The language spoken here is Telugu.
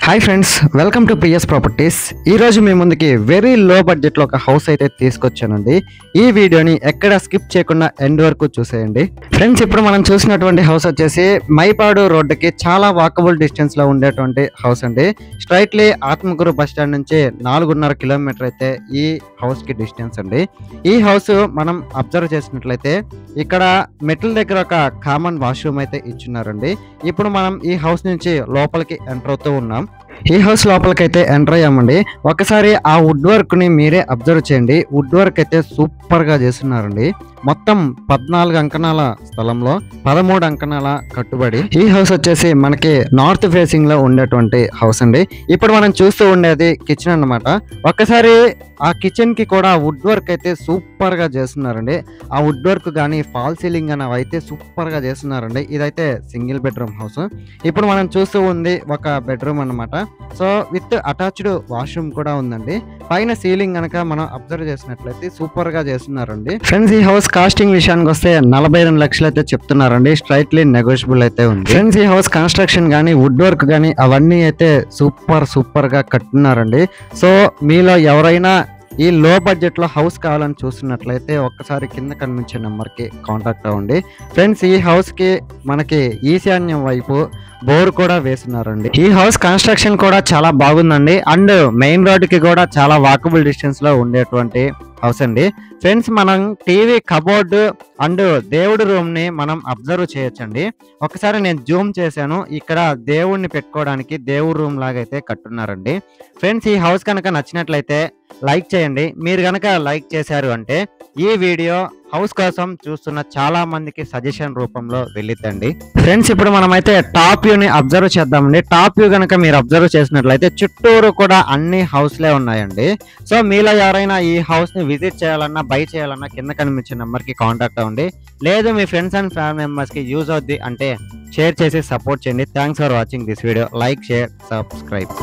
Hi friends, welcome to PS properties. ఈరోజు మీ ముందుకి వెరీ లో బడ్జెట్లో ఒక హౌస్ అయితే తీసుకొచ్చానండి. ఈ వీడియోని ఎక్కడ స్కిప్ చేయకుండా ఎండ్ వరకు చూసేయండి. ఫ్రెండ్స్, ఇప్పుడు మనం చూసినటువంటి హౌస్ వచ్చేసి మైపాడు రోడ్డుకి చాలా వాకబుల్ డిస్టెన్స్లో ఉండేటువంటి హౌస్ అండి. స్ట్రైట్లీ ఆత్మకూరు బస్ స్టాండ్ నుంచి 4.5 కిలోమీటర్ అయితే ఈ హౌస్కి డిస్టెన్స్ అండి. ఈ హౌస్ మనం అబ్జర్వ్ చేసినట్లయితే ఇక్కడ మెట్ల దగ్గర ఒక కామన్ వాష్రూమ్ అయితే ఇచ్చున్నారండి. ఇప్పుడు మనం ఈ హౌస్ నుంచి లోపలికి ఎంటర్ అవుతూ ఉన్నాం. ఈ హౌస్ లోపలికి అయితే ఎంటర్ అయ్యామండి. ఒకసారి ఆ వుడ్ వర్క్ ని మీరే అబ్జర్వ్ చేయండి. వుడ్ వర్క్ అయితే సూపర్ గా చేస్తున్నారండి. మొత్తం 14 అంకణాల స్థలంలో 13 అంకణాల కట్టుబడి ఈ హౌస్ వచ్చేసి మనకి నార్త్ ఫేసింగ్ లో ఉండేటువంటి హౌస్ అండి. ఇప్పుడు మనం చూస్తూ ఉండేది కిచెన్ అన్నమాట. ఒక్కసారి ఆ కిచెన్ కి కూడా వుడ్ వర్క్ అయితే సూపర్ గా చేస్తున్నారండి. ఆ వుడ్ వర్క్ కానీ ఫాల్ సీలింగ్ అని అయితే సూపర్ గా చేస్తున్నారండి. ఇదైతే సింగిల్ బెడ్రూమ్ హౌస్. ఇప్పుడు మనం చూస్తూ ఉంది ఒక బెడ్రూమ్ అన్నమాట. సో విత్ అటాచ్డ్ వాష్రూమ్ కూడా ఉందండి. పైన సీలింగ్ కనుక మనం అబ్జర్వ్ చేసినట్లయితే సూపర్ గా చేస్తున్నారండి. ఫ్రెండ్స్, ఈ హౌస్ కాస్టింగ్ విషయానికి వస్తే 42 లక్షలు అయితే చెప్తున్నారండి. స్ట్రైట్లీ నెగోషియబుల్ అయితే ఉంది. ఫ్రెండ్స్, ఈ హౌస్ కన్స్ట్రక్షన్ కానీ వుడ్ వర్క్ కానీ అవన్నీ అయితే సూపర్ గా కట్టున్నారండి. సో మీలో ఎవరైనా ఈ లో బడ్జెట్ లో హౌస్ కావాలని చూస్తున్నట్లయితే ఒక్కసారి కింద కనిపించే నెంబర్ కి కాంటాక్ట్ అవ్వండి. ఫ్రెండ్స్, ఈ హౌస్ కి మనకి ఈశాన్యం వైపు బోర్ కూడా వేస్తున్నారండి. ఈ హౌస్ కన్స్ట్రక్షన్ కూడా చాలా బాగుందండి. అండ్ మెయిన్ రోడ్ కి కూడా చాలా వాకబుల్ డిస్టెన్స్ లో ఉండేటువంటి హౌస్ అండి. ఫ్రెండ్స్, మనం టీవీ కబోర్డ్ అండ్ దేవుడి రూమ్ ని మనం అబ్జర్వ్ చేయొచ్చండి. ఒకసారి నేను జూమ్ చేశాను. ఇక్కడ దేవుడిని పెట్టుకోవడానికి దేవుడి రూమ్ లాగా అయితే కట్టున్నారండి. ఫ్రెండ్స్, ఈ హౌస్ కనుక నచ్చినట్లయితే లైక్ చేయండి. మీరు కనుక లైక్ చేశారు అంటే ఈ వీడియో హౌస్ కోసం చూస్తున్న చాలా మందికి సజెషన్ రూపంలో వెళ్ళిద్దండి. ఫ్రెండ్స్, ఇప్పుడు మనమైతే టాప్ వ్యూని అబ్జర్వ్ చేద్దామండి. టాప్ వ్యూ కనుక మీరు అబ్జర్వ్ చేసినట్లయితే చుట్టూరు కూడా అన్ని హౌస్లే ఉన్నాయండి. సో మీలో ఎవరైనా ఈ హౌస్ ని విజిట్ చేయాలన్నా బై చేయాలన్నా కింద కనిపించే నెంబర్ కి కాంటాక్ట్ అవ్వండి. లేదు మీ ఫ్రెండ్స్ అండ్ ఫ్యామిలీ మెంబర్స్ కి యూజ్ అవుద్ది అంటే షేర్ చేసి సపోర్ట్ చేయండి. Thanks for watching this video. Like, share, subscribe.